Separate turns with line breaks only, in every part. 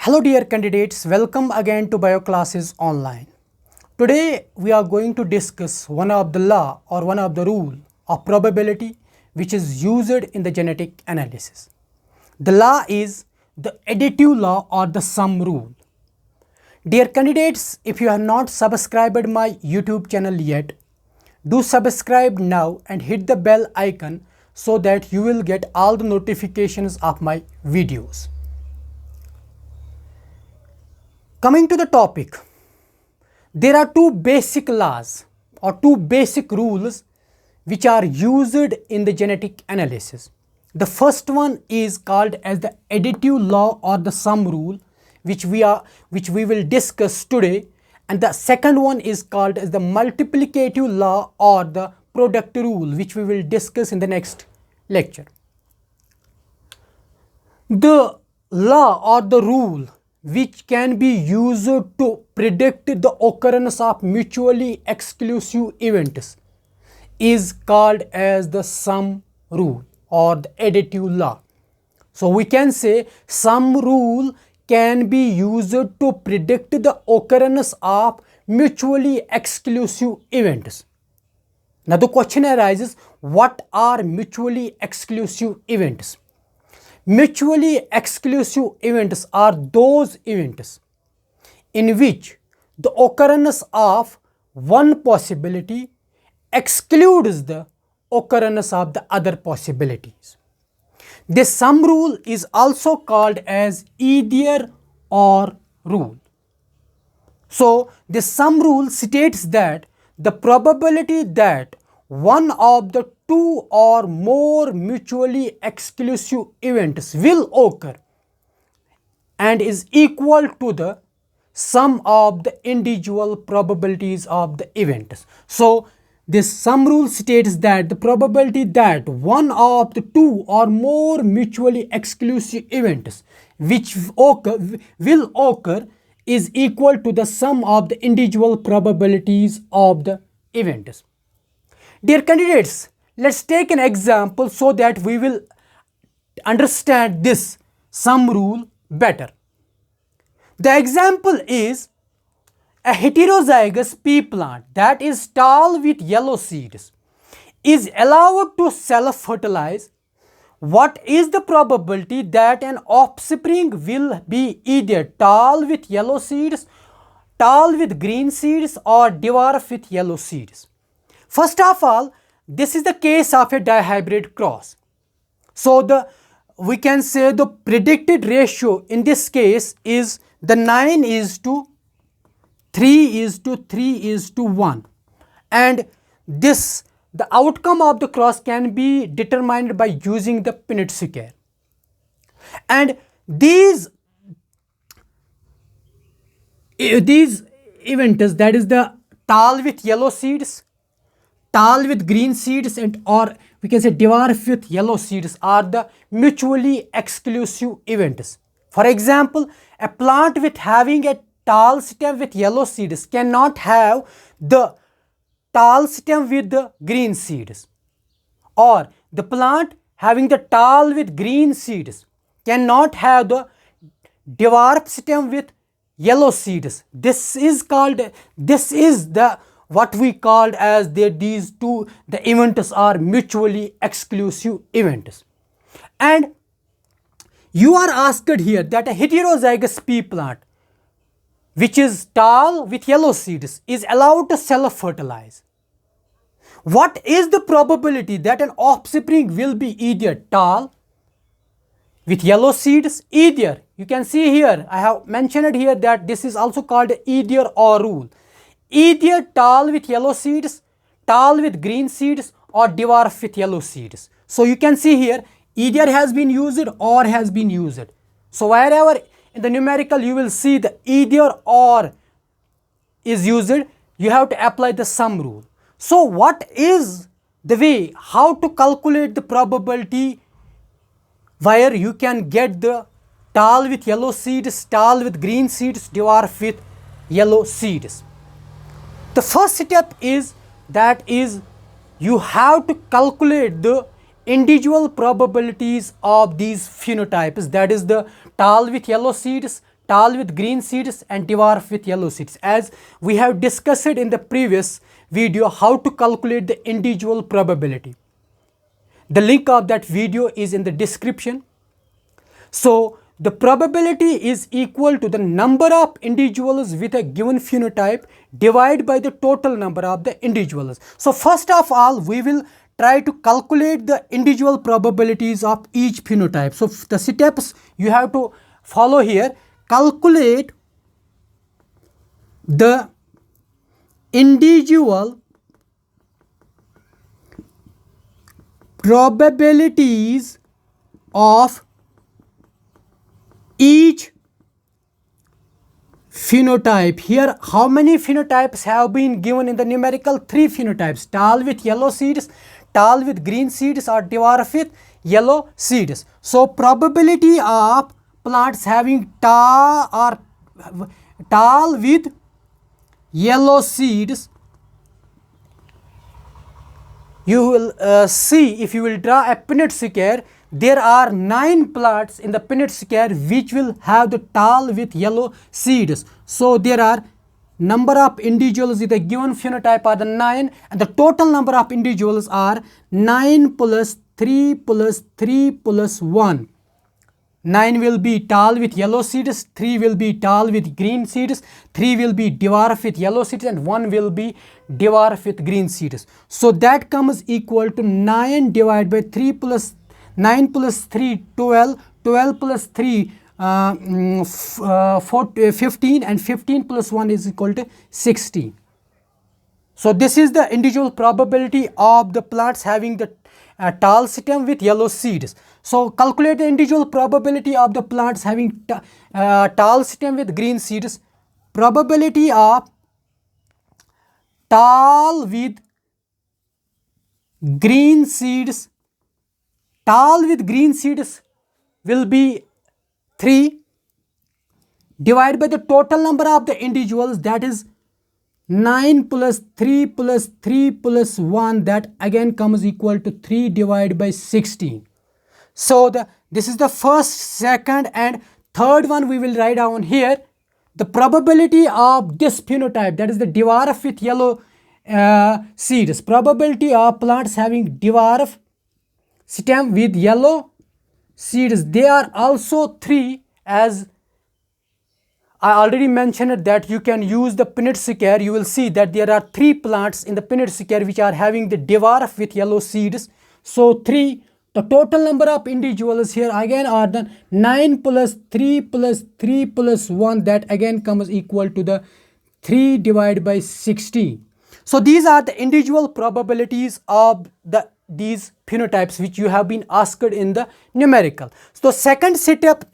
Hello dear candidates, welcome again to BioClasses Online. Today we are going to discuss one of the law or one of the rule of probability which is used in the genetic analysis. The law is the additive law or the sum rule. Dear candidates, if you have not subscribed my YouTube channel yet, do subscribe now and hit the bell icon so that you will get all the notifications of my videos. Coming to the topic, there are two basic laws or two basic rules which are used in the genetic analysis. The first one is called as the additive law or the sum rule, which we will discuss today, and the second one is called as the multiplicative law or the product rule, which we will discuss in the next lecture. The law or the rule which can be used to predict the occurrence of mutually exclusive events is called as the sum rule or the additive law. So we can say sum rule can be used to predict the occurrence of mutually exclusive events. Now the question arises, what are mutually exclusive events? Mutually exclusive events are those events in which the occurrence of one possibility excludes the occurrence of the other possibilities. This sum rule is also called as either or rule. So the sum rule states that the probability that one of the two or more mutually exclusive events will occur and is equal to the sum of the individual probabilities of the events. So this sum rule states that the probability that one of the two or more mutually exclusive events which will occur is equal to the sum of the individual probabilities of the events. Dear candidates, let's take an example so that we will understand this sum rule better. The example is a heterozygous pea plant that is tall with yellow seeds is allowed to self-fertilize. What is the probability that an offspring will be either tall with yellow seeds, tall with green seeds, or dwarf with yellow seeds? First of all, this is the case of a dihybrid cross. So we can say the predicted ratio in this case is the 9:3:3:1, and the outcome of the cross can be determined by using the Punnett square. And these events, that is the tall with yellow seeds, tall with green seeds, and or we can say dwarf with yellow seeds, are the mutually exclusive events. For example, a plant with having a tall stem with yellow seeds cannot have the tall stem with the green seeds, or the plant having the tall with green seeds cannot have the dwarf stem with yellow seeds. This is what we called as these two, the events are mutually exclusive events. And you are asked here that a heterozygous pea plant which is tall with yellow seeds is allowed to self-fertilize. What is the probability that an offspring will be either tall with yellow seeds, either, you can see here, I have mentioned here that this is also called either or rule, either tall with yellow seeds, tall with green seeds, or dwarf with yellow seeds. So you can see here either has been used or has been used. So wherever in the numerical you will see the either or is used, you have to apply the sum rule. So what is the way how to calculate the probability where you can get the tall with yellow seeds, tall with green seeds, dwarf with yellow seeds? The first step is you have to calculate the individual probabilities of these phenotypes, that is the tall with yellow seeds, tall with green seeds and dwarf with yellow seeds. As we have discussed in the previous video how to calculate the individual probability. The link of that video is in the description. So the probability is equal to the number of individuals with a given phenotype divided by the total number of the individuals. So first of all, we will try to calculate the individual probabilities of each phenotype. So the steps you have to follow here: calculate the individual probabilities of each phenotype. Here, how many phenotypes have been given in the numerical? 3 phenotypes: tall with yellow seeds, tall with green seeds, or dwarf with yellow seeds. So probability of plants having tall with yellow seeds, you will see, if you will draw a Punnett square, there are 9 plants in the Punnett square which will have the tall with yellow seeds. So there are number of individuals with a given phenotype are the 9, and the total number of individuals are 9 plus 3 plus 3 plus 1. 9 will be tall with yellow seeds, 3 will be tall with green seeds, 3 will be dwarf with yellow seeds, and 1 will be dwarf with green seeds. So that comes equal to 9 divided by 3 plus 9 plus 3, 12, 12 plus 3, 15, and 15 plus 1 is equal to 16. So this is the individual probability of the plants having the tall stem with yellow seeds. So calculate the individual probability of the plants having tall stem with green seeds. Probability of tall with green seeds, tall with green seeds will be 3 divided by the total number of the individuals, that is 9 plus 3 plus 3 plus 1, that again comes equal to 3 divided by 16. So this is the first, second and third one we will write down here. The probability of this phenotype, that is the dwarf with yellow seeds, probability of plants having dwarf stem with yellow seeds, they are also 3. As I already mentioned that you can use the Punnett square, you will see that there are 3 plants in the Punnett square which are having the dwarf with yellow seeds. So 3, the total number of individuals here again are the 9 plus 3 plus 3 plus 1, that again comes equal to the 3 divided by 16. So these are the individual probabilities of these phenotypes which you have been asked in the numerical. So second step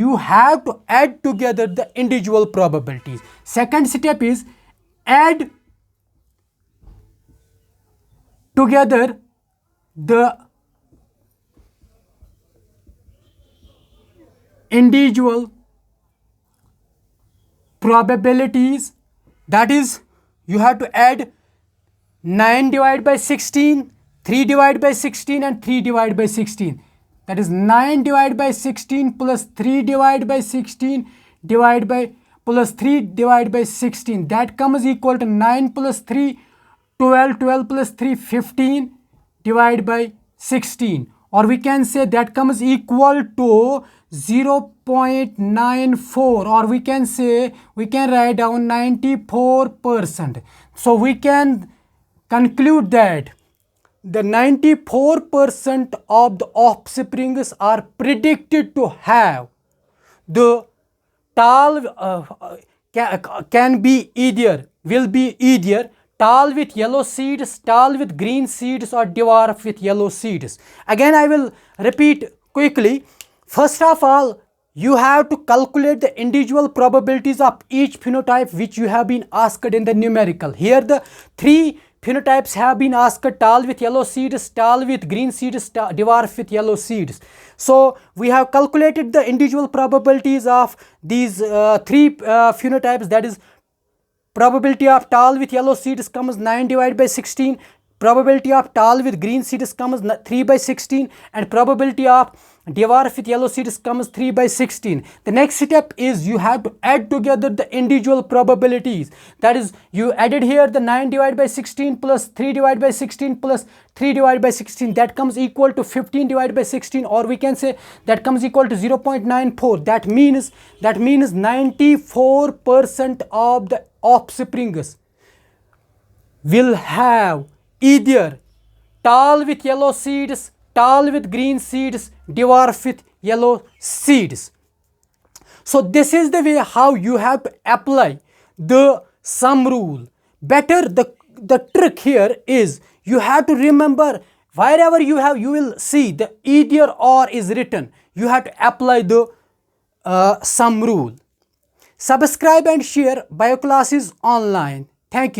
you have to add together the individual probabilities. Second step is add together the individual probabilities, that is you have to add 9 divided by 16, 3 divided by 16 and 3 divided by 16. That is 9 divided by 16 plus 3 divided by 16 divided by plus 3 divided by 16. That comes equal to 9 plus 3, 12, 12 plus 3, 15 divided by 16. Or we can say that comes equal to 0.94, or we can say, we can write down 94%. So we can conclude that the 94% of the offsprings are predicted to have the tall can be either, will be either tall with yellow seeds, tall with green seeds, or dwarf with yellow seeds. Again I will repeat quickly. First of all, you have to calculate the individual probabilities of each phenotype which you have been asked in the numerical. Here the 3 phenotypes have been asked: tall with yellow seeds, tall with green seeds, dwarf with yellow seeds. So we have calculated the individual probabilities of these 3 phenotypes, that is probability of tall with yellow seeds comes 9 divided by 16, probability of tall with green seeds comes 3 by 16, and probability of dwarf with yellow seeds comes 3 by 16. The next step is you have to add together the individual probabilities. That is, you added here the 9 divided by 16 plus 3 divided by 16 plus 3 divided by 16. That comes equal to 15 divided by 16, or we can say that comes equal to 0.94. That means 94% of the offsprings will have either tall with yellow seeds, tall with green seeds, dwarf with yellow seeds. So this is the way how you have to apply the sum rule. Better, the trick here is you have to remember, wherever you will see the either or is written, you have to apply the sum rule. Subscribe and share Bioclasses online. Thank you.